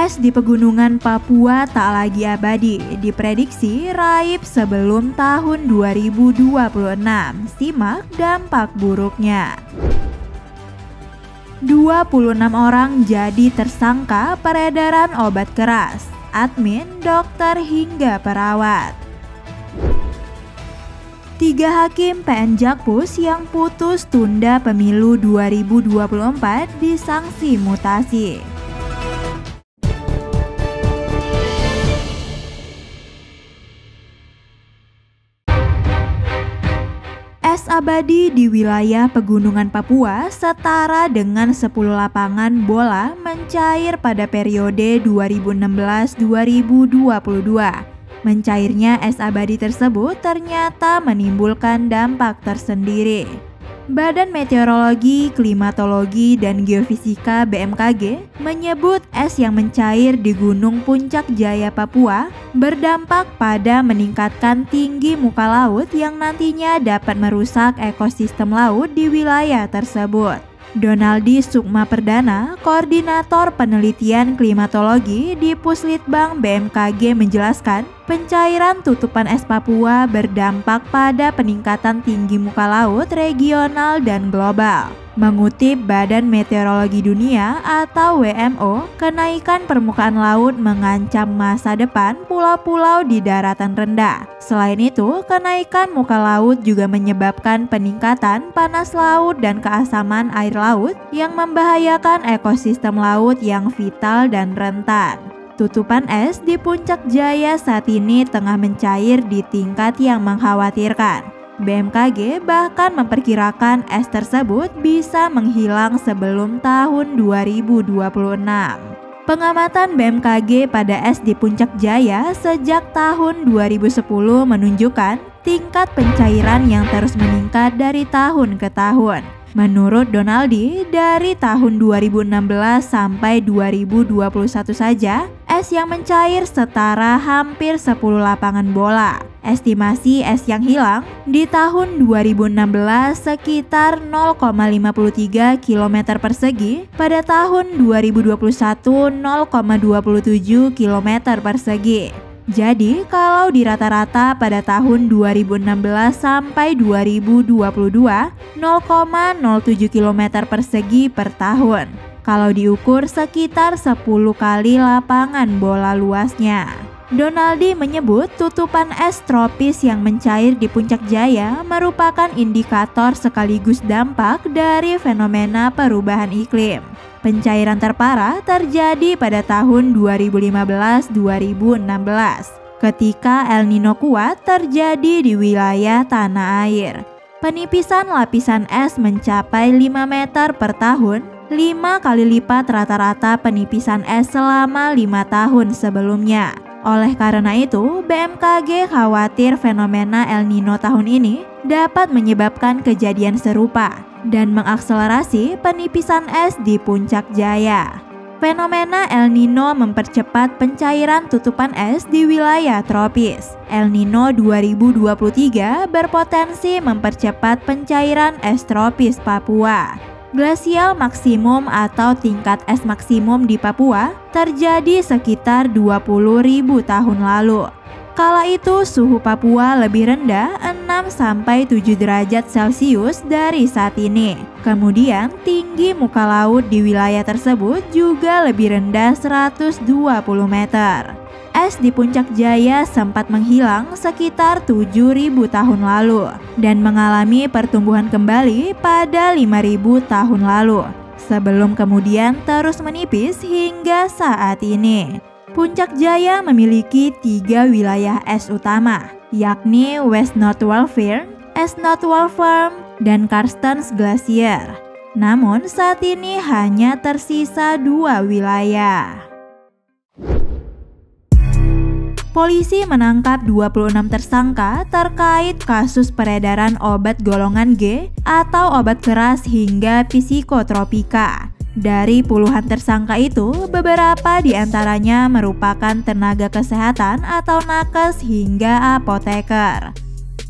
Es di pegunungan Papua tak lagi abadi, diprediksi raib sebelum tahun 2026. Simak dampak buruknya. 26 orang jadi tersangka peredaran obat keras, admin, dokter hingga perawat. 3 hakim PN Jakpus yang putus tunda pemilu 2024 disanksi mutasi. Es abadi di wilayah pegunungan Papua setara dengan 10 lapangan bola mencair pada periode 2016-2022. Mencairnya es abadi tersebut ternyata menimbulkan dampak tersendiri. Badan Meteorologi, Klimatologi, dan Geofisika BMKG menyebut es yang mencair di Gunung Puncak Jaya Papua berdampak pada meningkatkan tinggi muka laut yang nantinya dapat merusak ekosistem laut di wilayah tersebut. Donaldi Sukma Perdana, Koordinator Penelitian Klimatologi di Puslitbang BMKG menjelaskan, pencairan tutupan es Papua berdampak pada peningkatan tinggi muka laut regional dan global. Mengutip Badan Meteorologi Dunia atau WMO, kenaikan permukaan laut mengancam masa depan pulau-pulau di daratan rendah. Selain itu, kenaikan muka laut juga menyebabkan peningkatan panas laut dan keasaman air laut yang membahayakan ekosistem laut yang vital dan rentan. Tutupan es di Puncak Jaya saat ini tengah mencair di tingkat yang mengkhawatirkan. BMKG bahkan memperkirakan es tersebut bisa menghilang sebelum tahun 2026. Pengamatan BMKG pada es di Puncak Jaya sejak tahun 2010 menunjukkan tingkat pencairan yang terus meningkat dari tahun ke tahun. Menurut Donaldi, dari tahun 2016 sampai 2021 saja, es yang mencair setara hampir 10 lapangan bola. Estimasi es yang hilang di tahun 2016 sekitar 0,53 km persegi, pada tahun 2021 0,27 km persegi. Jadi, kalau di rata-rata pada tahun 2016 sampai 2022, 0,07 km persegi per tahun. Kalau diukur sekitar 10 kali lapangan bola luasnya. Donaldi menyebut tutupan es tropis yang mencair di Puncak Jaya merupakan indikator sekaligus dampak dari fenomena perubahan iklim. Pencairan terparah terjadi pada tahun 2015-2016 ketika El Nino kuat terjadi di wilayah tanah air. Penipisan lapisan es mencapai 5 meter per tahun, 5 kali lipat rata-rata penipisan es selama 5 tahun sebelumnya. Oleh karena itu, BMKG khawatir fenomena El Nino tahun ini dapat menyebabkan kejadian serupa dan mengakselerasi penipisan es di Puncak Jaya. Fenomena El Nino mempercepat pencairan tutupan es di wilayah tropis. El Nino 2023 berpotensi mempercepat pencairan es tropis Papua. Glasial maksimum atau tingkat es maksimum di Papua terjadi sekitar 20.000 tahun lalu. Kala itu suhu Papua lebih rendah 6-7 derajat Celcius dari saat ini. Kemudian tinggi muka laut di wilayah tersebut juga lebih rendah 120 meter. Es di Puncak Jaya sempat menghilang sekitar 7.000 tahun lalu dan mengalami pertumbuhan kembali pada 5.000 tahun lalu, sebelum kemudian terus menipis hingga saat ini. Puncak Jaya memiliki 3 wilayah es utama, yakni West Northwall Firn, East Northwall Firn, dan Carstens Glacier. Namun saat ini hanya tersisa 2 wilayah. Polisi menangkap 26 tersangka terkait kasus peredaran obat golongan G atau obat keras hingga psikotropika. Dari puluhan tersangka itu, beberapa diantaranya merupakan tenaga kesehatan atau nakes hingga apoteker.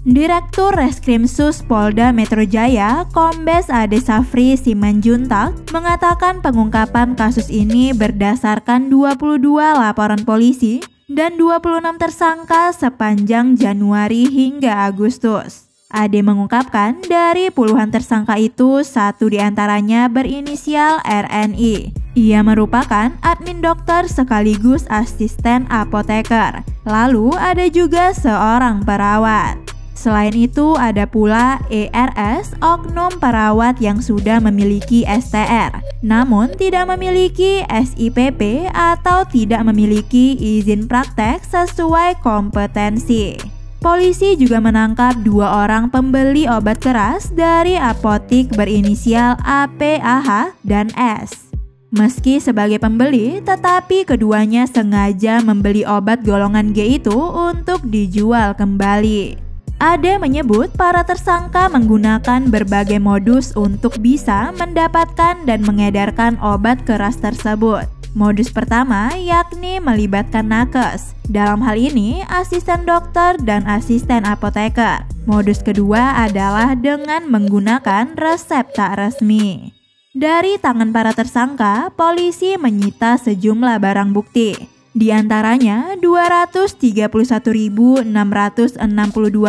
Direktur Reskrimsus Polda Metro Jaya, Kombes Ade Safri Simanjuntak, mengatakan pengungkapan kasus ini berdasarkan 22 laporan polisi dan 26 tersangka sepanjang Januari hingga Agustus. Ade mengungkapkan dari puluhan tersangka itu, 1 diantaranya berinisial RNI. Ia merupakan admin dokter sekaligus asisten apoteker. Lalu ada juga seorang perawat. Selain itu ada pula ERS, oknum perawat yang sudah memiliki STR, namun tidak memiliki SIPP atau tidak memiliki izin praktek sesuai kompetensi. Polisi juga menangkap 2 orang pembeli obat keras dari apotik berinisial APAH dan S. Meski sebagai pembeli, tetapi keduanya sengaja membeli obat golongan G itu untuk dijual kembali. Ade menyebut para tersangka menggunakan berbagai modus untuk bisa mendapatkan dan mengedarkan obat keras tersebut. Modus pertama yakni melibatkan nakes, dalam hal ini asisten dokter dan asisten apoteker. Modus kedua adalah dengan menggunakan resep tak resmi. Dari tangan para tersangka, polisi menyita sejumlah barang bukti. Di antaranya 231.662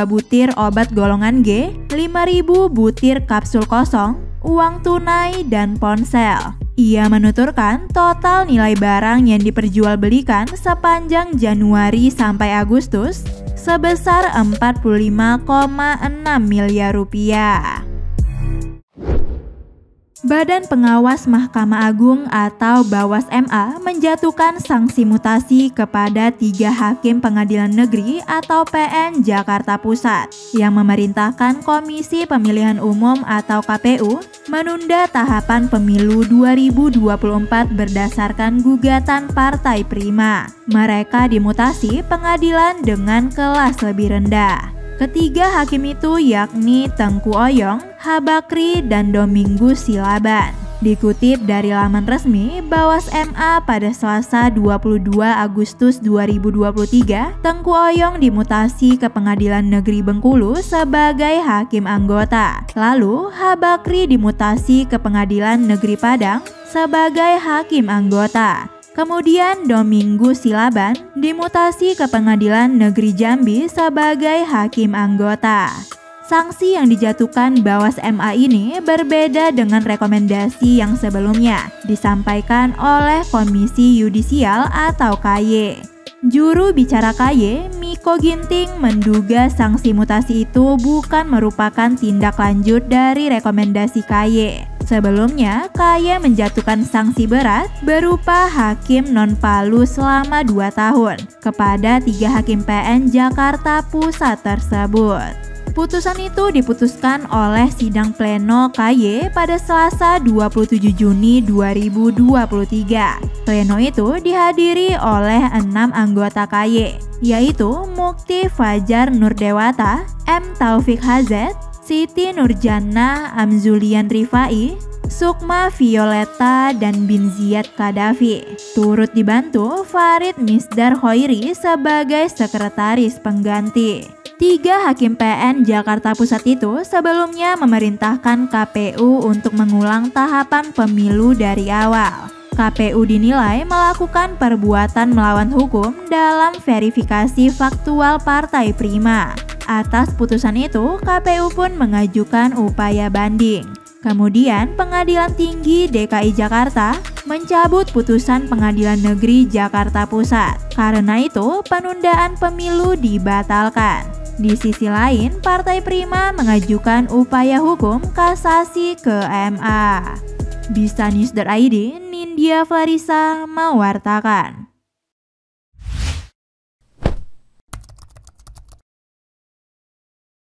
butir obat golongan G, 5.000 butir kapsul kosong, uang tunai, dan ponsel. Ia menuturkan total nilai barang yang diperjualbelikan sepanjang Januari sampai Agustus sebesar 45,6 miliar rupiah. Badan Pengawas Mahkamah Agung atau Bawas MA menjatuhkan sanksi mutasi kepada 3 hakim pengadilan negeri atau PN Jakarta Pusat yang memerintahkan Komisi Pemilihan Umum atau KPU menunda tahapan pemilu 2024 berdasarkan gugatan Partai Prima. Mereka dimutasi pengadilan dengan kelas lebih rendah. Ketiga hakim itu yakni Tengku Oyong, Habakri, dan Domingus Silaban. Dikutip dari laman resmi Bawas MA pada Selasa 22 Agustus 2023, Tengku Oyong dimutasi ke Pengadilan Negeri Bengkulu sebagai hakim anggota. Lalu Habakri dimutasi ke Pengadilan Negeri Padang sebagai hakim anggota. Kemudian Domingus Silaban dimutasi ke Pengadilan Negeri Jambi sebagai hakim anggota. Sanksi yang dijatuhkan Bawas MA ini berbeda dengan rekomendasi yang sebelumnya disampaikan oleh Komisi Yudisial atau KY. Juru bicara KY, Miko Ginting, menduga sanksi mutasi itu bukan merupakan tindak lanjut dari rekomendasi KY. Sebelumnya, KY menjatuhkan sanksi berat berupa hakim non-palu selama 2 tahun kepada 3 hakim PN Jakarta Pusat tersebut. Putusan itu diputuskan oleh sidang pleno KY pada Selasa 27 Juni 2023. Pleno itu dihadiri oleh 6 anggota KY, yaitu Mukti Fajar Nurdewata, M. Taufik Hazet, Siti Nurjannah Amzulian Rifai, Sukma Violeta, dan Bin Ziyad Kadafi. Turut dibantu Farid Misdar Hoiri sebagai sekretaris pengganti. 3 hakim PN Jakarta Pusat itu sebelumnya memerintahkan KPU untuk mengulang tahapan pemilu dari awal. KPU dinilai melakukan perbuatan melawan hukum dalam verifikasi faktual Partai Prima. Atas putusan itu, KPU pun mengajukan upaya banding. Kemudian, Pengadilan Tinggi DKI Jakarta mencabut putusan Pengadilan Negeri Jakarta Pusat. Karena itu, penundaan pemilu dibatalkan. Di sisi lain, Partai Prima mengajukan upaya hukum kasasi ke MA. Bisanews.id, Nindya Farisa mewartakan.